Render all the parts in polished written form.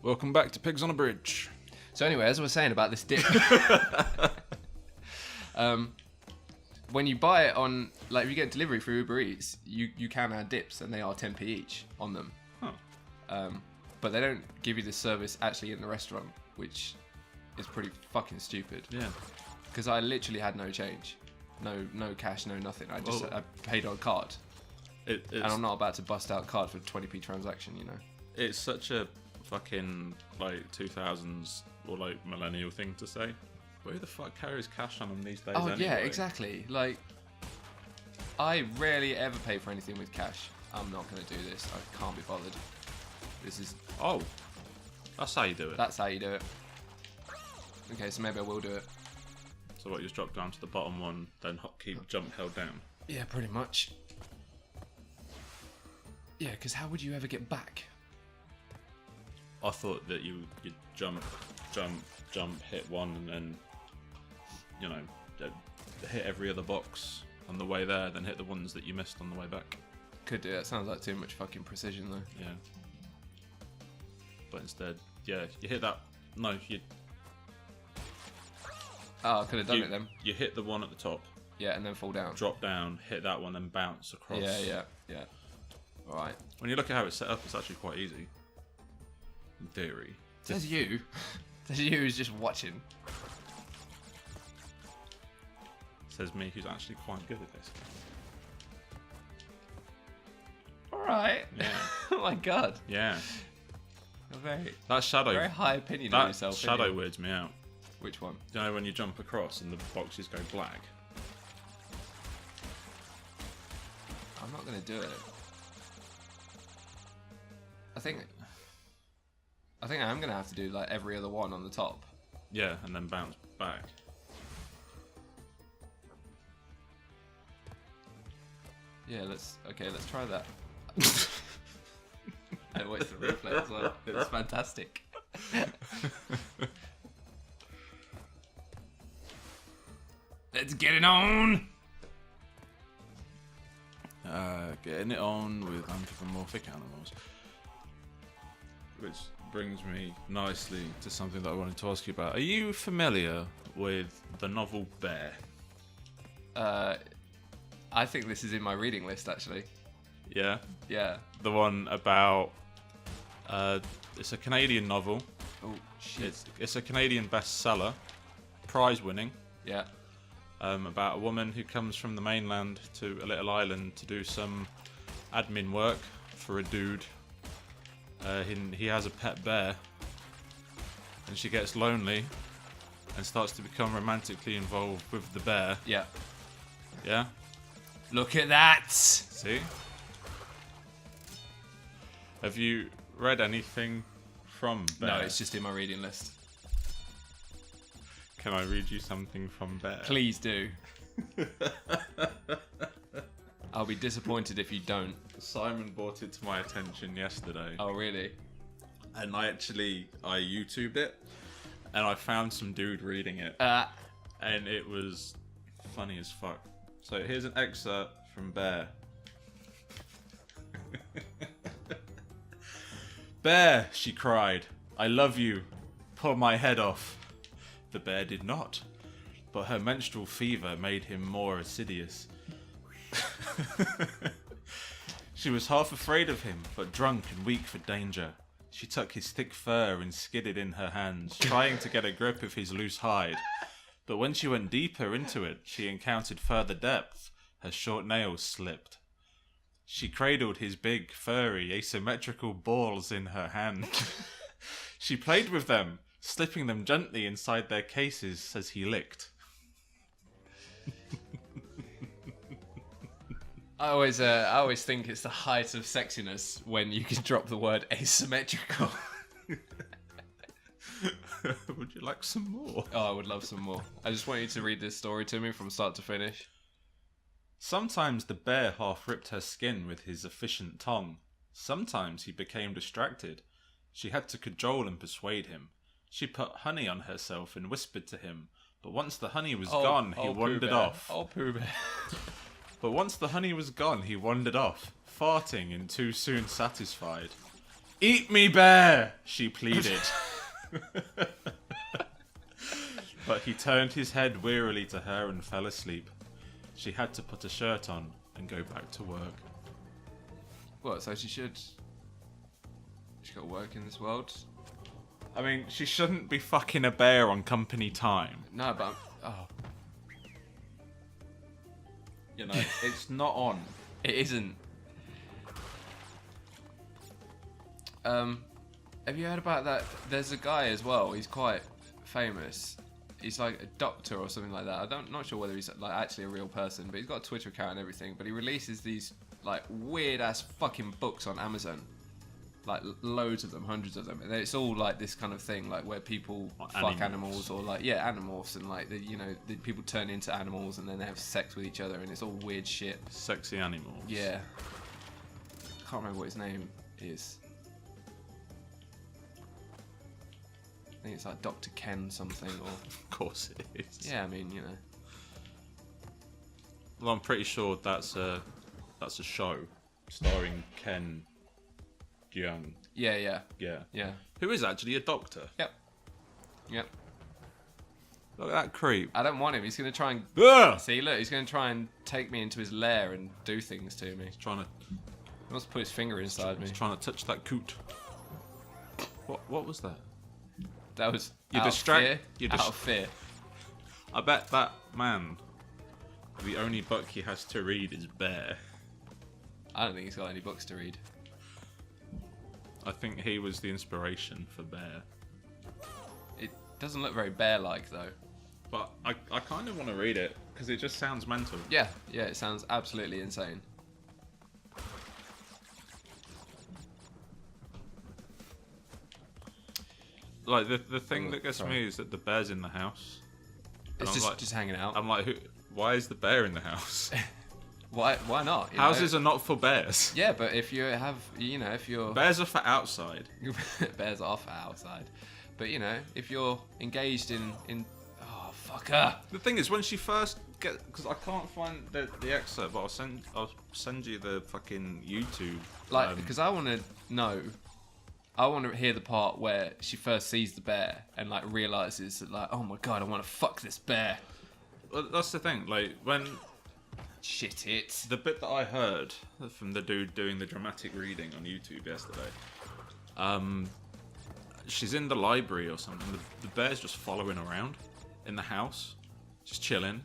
Welcome back to Pigs on a Bridge. So anyway, as I was saying about this dip, when you buy it on, like if you get delivery through Uber Eats, you can add dips and they are 10p each on them. Huh. But they don't give you this service actually in the restaurant, which is pretty fucking stupid. Yeah. Because I literally had no change. No cash, no nothing. I paid on card. And I'm not about to bust out card for a 20p transaction, you know. It's such a fucking like 2000s or like millennial thing to say. But who the fuck carries cash on them these days anyway? Yeah, exactly. Like, I rarely ever pay for anything with cash. I'm not going to do this. I can't be bothered. This is... Oh, that's how you do it. That's how you do it. Okay, so maybe I will do it. So what, you just drop down to the bottom one, then keep jump held down? Yeah, pretty much. Yeah, because how would you ever get back? I thought that you'd jump, hit one, and then, you know, hit every other box on the way there, then hit the ones that you missed on the way back. Could do it. Sounds like too much fucking precision, though. Yeah. But instead, yeah, you hit that. No, you. Oh, I could have done it then. You hit the one at the top. Yeah, and then fall down. Drop down, hit that one, then bounce across. Yeah. All right. When you look at how it's set up, it's actually quite easy. In theory. There's you. There's you who's just watching. Says me, who's actually quite good at this. All right. Yeah. Oh my god. Yeah. That shadow. Very high opinion of yourself. That shadow weirds me out. Which one? You know when you jump across and the boxes go black? I'm not going to do it. I think I am going to have to do like every other one on the top. Yeah, and then bounce back. Yeah, let's try that. I watched the replay as well. It was fantastic. Let's get it on! Getting it on with anthropomorphic animals. Which brings me nicely to something that I wanted to ask you about. Are you familiar with the novel Bear? I think this is in my reading list, actually. Yeah? Yeah. The one about... it's a Canadian novel. Oh, shit. It's a Canadian bestseller. Prize-winning. Yeah. About a woman who comes from the mainland to a little island to do some admin work for a dude. He has a pet bear, and she gets lonely and starts to become romantically involved with the bear. Yeah. Yeah? Look at that! See? Have you read anything from Bear? No, it's just in my reading list. Can I read you something from Bear? Please do. I'll be disappointed if you don't. Simon brought it to my attention yesterday. Oh, really? And I YouTubed it, and I found some dude reading it. And it was funny as fuck. So here's an excerpt from Bear. Bear, she cried, I love you. Pull my head off. The bear did not, but her menstrual fever made him more assiduous. She was half afraid of him, but drunk and weak for danger. She took his thick fur and skidded in her hands, trying to get a grip of his loose hide. But when she went deeper into it, she encountered further depth. Her short nails slipped. She cradled his big, furry, asymmetrical balls in her hand. She played with them, slipping them gently inside their cases as he licked. I always think it's the height of sexiness when you can drop the word asymmetrical. Would you like some more? Oh, I would love some more. I just want you to read this story to me from start to finish. Sometimes the bear half ripped her skin with his efficient tongue. Sometimes he became distracted. She had to cajole and persuade him. She put honey on herself and whispered to him, but once the honey was gone, he wandered off. Oh, Pooh Bear. But once the honey was gone, he wandered off, farting and too soon satisfied. Eat me, bear, she pleaded. But he turned his head wearily to her and fell asleep. She had to put a shirt on and go back to work. What, so she got to work in this world? I mean, she shouldn't be fucking a bear on company time. No, but You know, it's not on. it isn't. Have you heard about that? There's a guy as well. He's quite famous. He's like a doctor or something like that. Not sure whether he's like actually a real person, but he's got a Twitter account and everything. But he releases these like weird ass fucking books on Amazon, like loads of them, hundreds of them. And it's all like this kind of thing, like where people fuck animals or like animals, and like the people turn into animals and then they have sex with each other, and it's all weird shit. Sexy animals. Yeah. I can't remember what his name is. I think it's like Dr. Ken something, or... Of course it is. Yeah, I mean, you know. Well, I'm pretty sure that's a show starring Ken Jeong. Yeah. Yeah. Who is actually a doctor. Yep. Look at that creep. I don't want him. He's going to try and... Ugh! See, look, he's going to try and take me into his lair and do things to me. He's trying to... He wants to put his finger inside me. He's trying to touch that coot. What was that? That was You're out of fear. I bet that man, the only book he has to read is Bear. I don't think he's got any books to read. I think he was the inspiration for Bear. It doesn't look very bear-like, though. But I kind of want to read it, because it just sounds mental. Yeah, it sounds absolutely insane. Like, the thing that gets me is that the bear's in the house. It's just hanging out. I'm like, why is the bear in the house? Why not? Houses are not for bears. Yeah, but if you have, if you're... Bears are for outside. Bears are for outside. But, if you're engaged in... Oh, fucker! The thing is, when she first because I can't find the excerpt, but I'll send you the fucking YouTube. Like, because I want to know... I want to hear the part where she first sees the bear and like realizes that like, oh my god, I want to fuck this bear. Well, that's the thing. Like when the bit that I heard from the dude doing the dramatic reading on YouTube yesterday. She's in the library or something. The bear's just following around in the house, just chilling,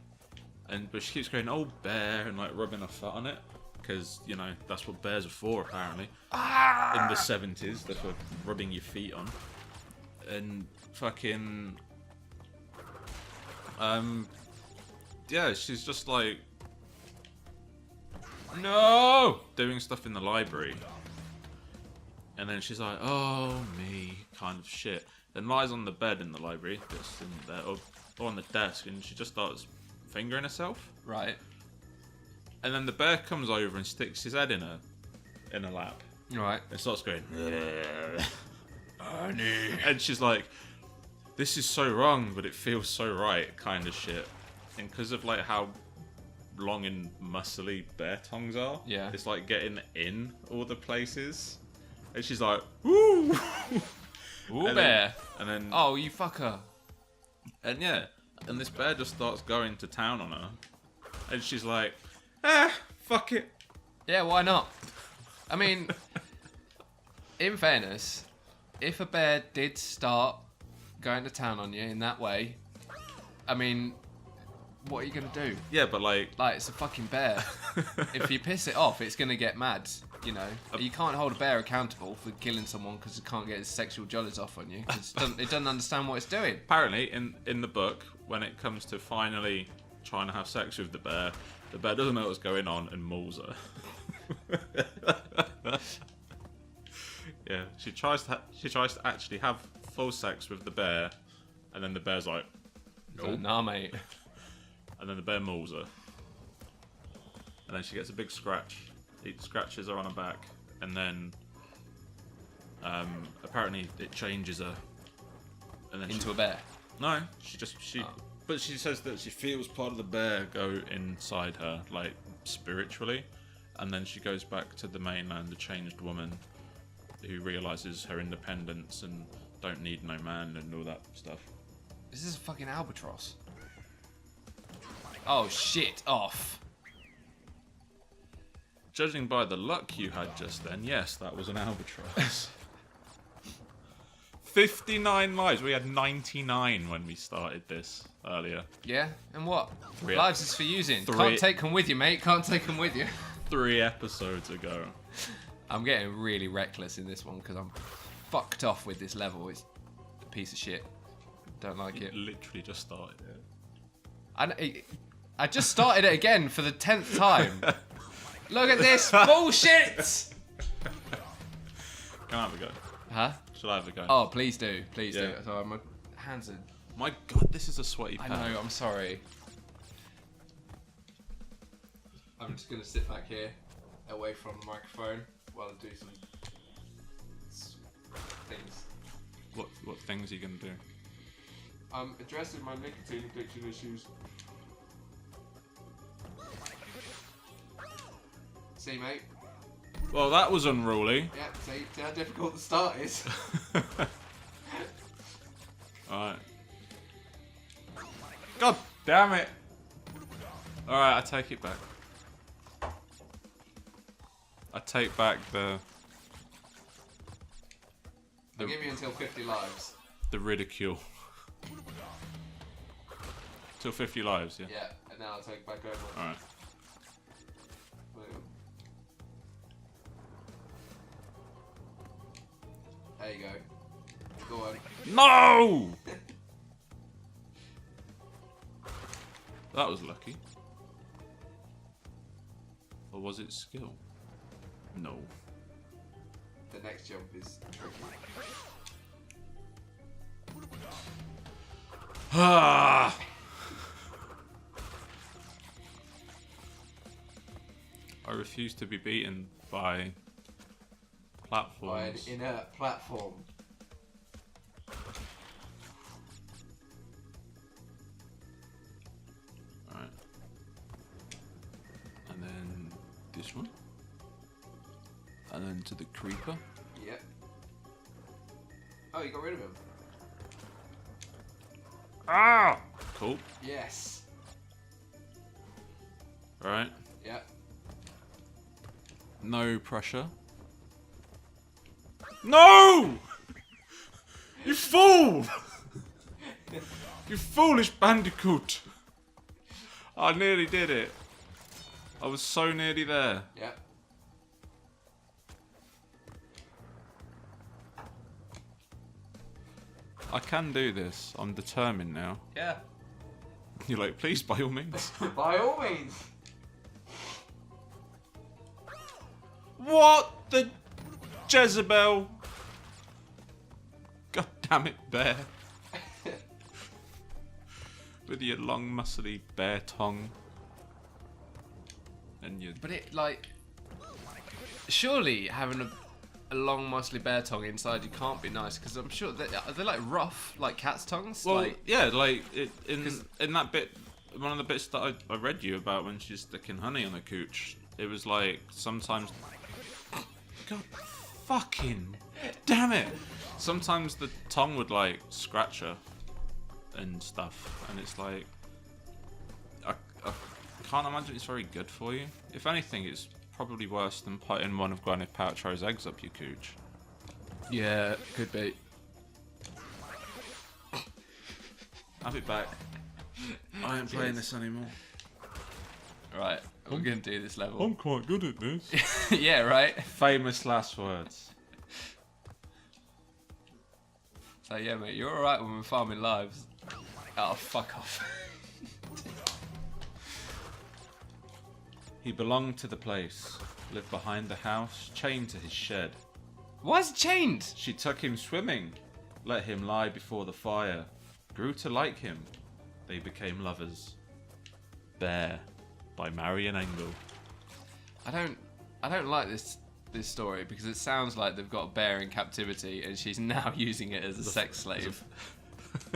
but she keeps going, "Oh bear," and like rubbing her foot on it. Because, that's what bears are for, apparently. In the 70s, that's what rubbing your feet on. And fucking... yeah, she's just like... No! Doing stuff in the library. And then she's like, oh, me, kind of shit. Then lies on the bed in the library, just in there, or on the desk, and she just starts fingering herself. Right. And then the bear comes over and sticks his head in her lap. Right. And starts going, honey. And she's like, this is so wrong, but it feels so right, kind of shit. And because of like how long and muscly bear tongues are, yeah, it's like getting in all the places. And she's like, woo! Ooh, and bear. Then, oh, you fucker. And yeah, and this bear just starts going to town on her. And she's like, fuck it. Yeah, why not? I mean, in fairness, if a bear did start going to town on you in that way, I mean, what are you going to do? Yeah, but like, it's a fucking bear. If you piss it off, it's going to get mad, You can't hold a bear accountable for killing someone because it can't get its sexual jollies off on you. It doesn't understand what it's doing. Apparently, in the book, when it comes to finally trying to have sex with the bear doesn't know what's going on and mauls her. Yeah, she tries to actually have full sex with the bear, and then the bear's like, nope. Nah, mate. And then the bear mauls her, and then she gets a big scratch. It scratches her on her back, and then apparently it changes her, and then into a bear. No, she. Oh. But she says that she feels part of the bear go inside her, like, spiritually. And then she goes back to the mainland, a changed woman. who realizes her independence and don't need no man and all that stuff. This is a fucking albatross. Oh shit! Off. Judging by the luck you had just then, yes, that was an albatross. 59 lives. We had 99 when we started this earlier. Yeah, and what? Three- Lives is for using. three- Can't take them with you, mate. Can't take them with you. 3 episodes ago. I'm getting really reckless in this one because I'm fucked off with this level. It's a piece of shit. Don't like it. Literally just started it. I just started it again for the 10th time. Look at this bullshit! Can I have a go? Huh? Should I have a go? Oh, please do. Please do. Yeah. Sorry, my hands are... My god, this is a sweaty I pad. know, I'm sorry. I'm just going to sit back here, away from the microphone, while I do some things. What things are you going to do? I'm addressing my nicotine addiction issues. See, mate? Well, that was unruly. Yeah, see how difficult the start is. Alright. God damn it! Alright, I take it back. I take back I'll give you until 50 lives. the ridicule. Till 50 lives, yeah? Yeah, and now I'll take back over. Alright. There you go. Go on. No! That was lucky. Or was it skill? No. The next jump is tricky. Ah! I refuse to be beaten by platforms. By an inert platform. Alright. And then this one. And then to the creeper. Yep. Oh, you got rid of him. Ah! Cool. Yes. Alright. Yep. No pressure. No! You fool! You foolish bandicoot! I nearly did it. I was so nearly there. Yep. I can do this. I'm determined now. Yeah. You're like, please, by all means. By all means. What the Jezebel? God damn it, bear. With your long, muscly bear tongue. And your... But it, like... Surely having a long, muscly bear tongue inside you can't be nice, because I'm sure are they like rough, like cat's tongues? Well, like, yeah, like in that bit, one of the bits that I read you about when she's sticking honey on the cooch, it was like sometimes... God fucking damn it! Sometimes the tongue would like scratch her and stuff, and it's like... I can't imagine it's very good for you. If anything, it's probably worse than putting one of Gwyneth Paltrow's eggs up your cooch. yeah, could be. Have it back. I ain't playing this anymore. Right, we're gonna do this level. I'm quite good at this. Yeah, right. Famous last words. So yeah, mate, you're all right when we're farming lives. Oh, fuck off. He belonged to the place, lived behind the house, chained to his shed. Why is it chained? She took him swimming, let him lie before the fire, grew to like him. They became lovers. Bear, by Marion Engel. I don't like this story because it sounds like they've got a bear in captivity and she's now using it as a sex slave.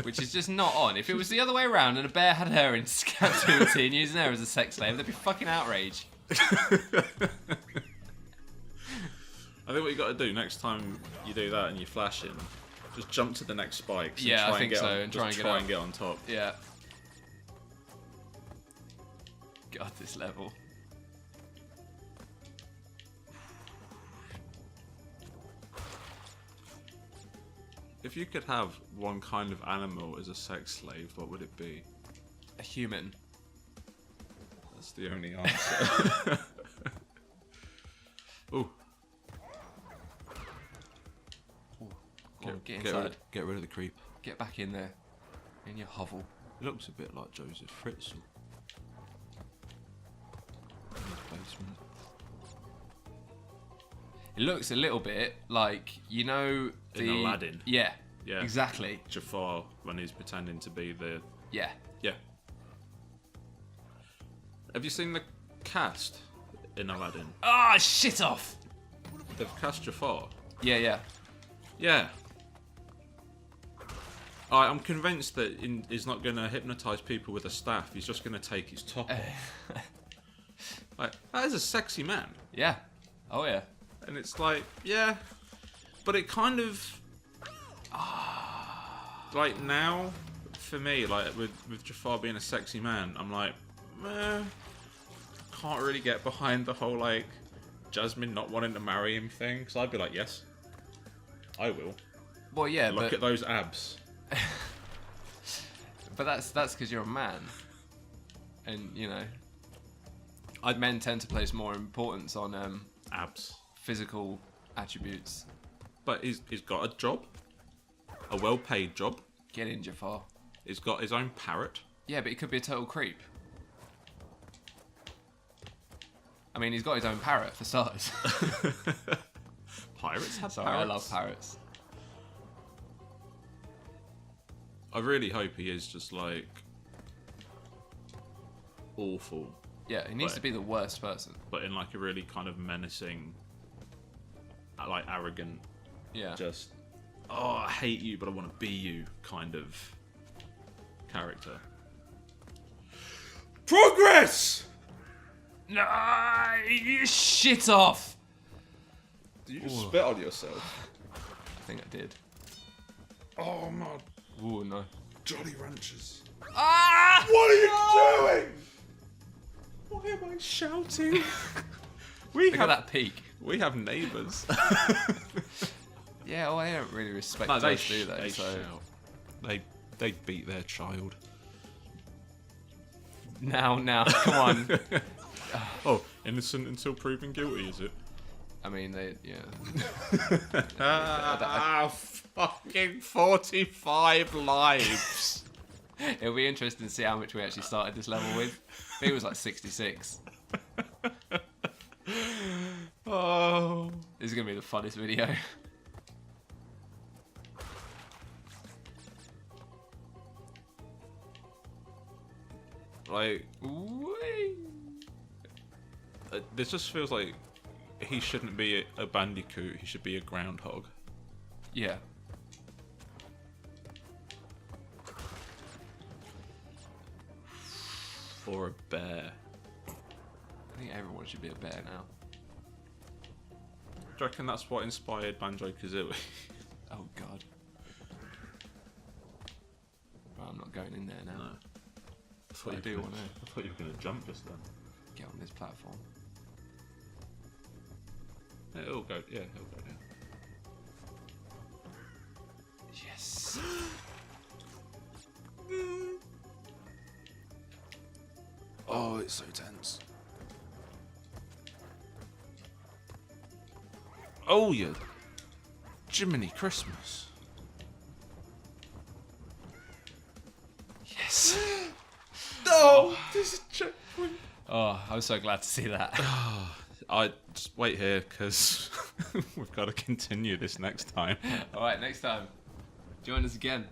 Which is just not on. If it was the other way around and a bear had her in captivity and using her as a sex slave, there'd be fucking outrage. I think what you got to do next time you do that and you're flashing, just jump to the next spikes. And Yeah, try I think and get so. On, And just try and get on top. Yeah. God, this level. If you could have one kind of animal as a sex slave, what would it be? A human. That's the only answer. Ooh. Get inside. Get rid of the creep. Get back in there. In your hovel. It looks a bit like Joseph Fritzl. In his basement. It looks a little bit like, you know, In Aladdin. Yeah. Yeah. Exactly. Jafar, when he's pretending to be the... Yeah. Yeah. Have you seen the cast in Aladdin? Ah, shit off! They've cast Jafar. Yeah, yeah. Yeah. I'm convinced that he's not going to hypnotise people with a staff. He's just going to take his top off. Like, that is a sexy man. Yeah. Oh, yeah. And it's like, yeah. But it kind of... like, now, for me, like, with Jafar being a sexy man, I'm like, can't really get behind the whole, like, Jasmine not wanting to marry him thing. Because I'd be like, yes, I will. Well, yeah, Look at those abs. But that's because you're a man. And, you know, men tend to place more importance on Abs. physical attributes. But he's got a job. A well-paid job. Get in, Jafar. He's got his own parrot. Yeah, but he could be a total creep. I mean, he's got his own parrot, for starters. Pirates have Sorry, parrots. I love parrots. I really hope he is just, like, awful. Yeah, he needs But- to be the worst person. But in, like, a really kind of menacing, like, arrogant, Yeah. just, oh, I hate you, but I want to be you kind of character. Progress! No, you shit off! Did you just spit on yourself? I think I did. Oh, my Ooh, no. Jolly Ranchers. Ah! What are you doing? Why am I shouting? Look at that peak. We have neighbours. Yeah, well, they don't really respect No, us, do they? they So shout. They beat their child. now, come on. Oh, innocent until proven guilty, is it? I mean, yeah. Fucking 45 lives. It'll be interesting to see how much we actually started this level with. I think it was like 66. Oh. This is gonna be the funnest video. Like, Whee! this just feels like he shouldn't be a bandicoot, he should be a groundhog. Yeah. Or a bear. I think everyone should be a bear now. Do you reckon that's what inspired Banjo-Kazooie? Oh god. Well, I'm not going in there now. No. I do want to I thought you were going to jump just then. get on this platform. Yeah, it'll go down. Yes. Oh, it's so tense. Oh, yeah. Jiminy Christmas. Yes. No! This is checkpoint. Oh, I'm so glad to see that. I just wait here because we've got to continue this next time. Alright, next time. Join us again.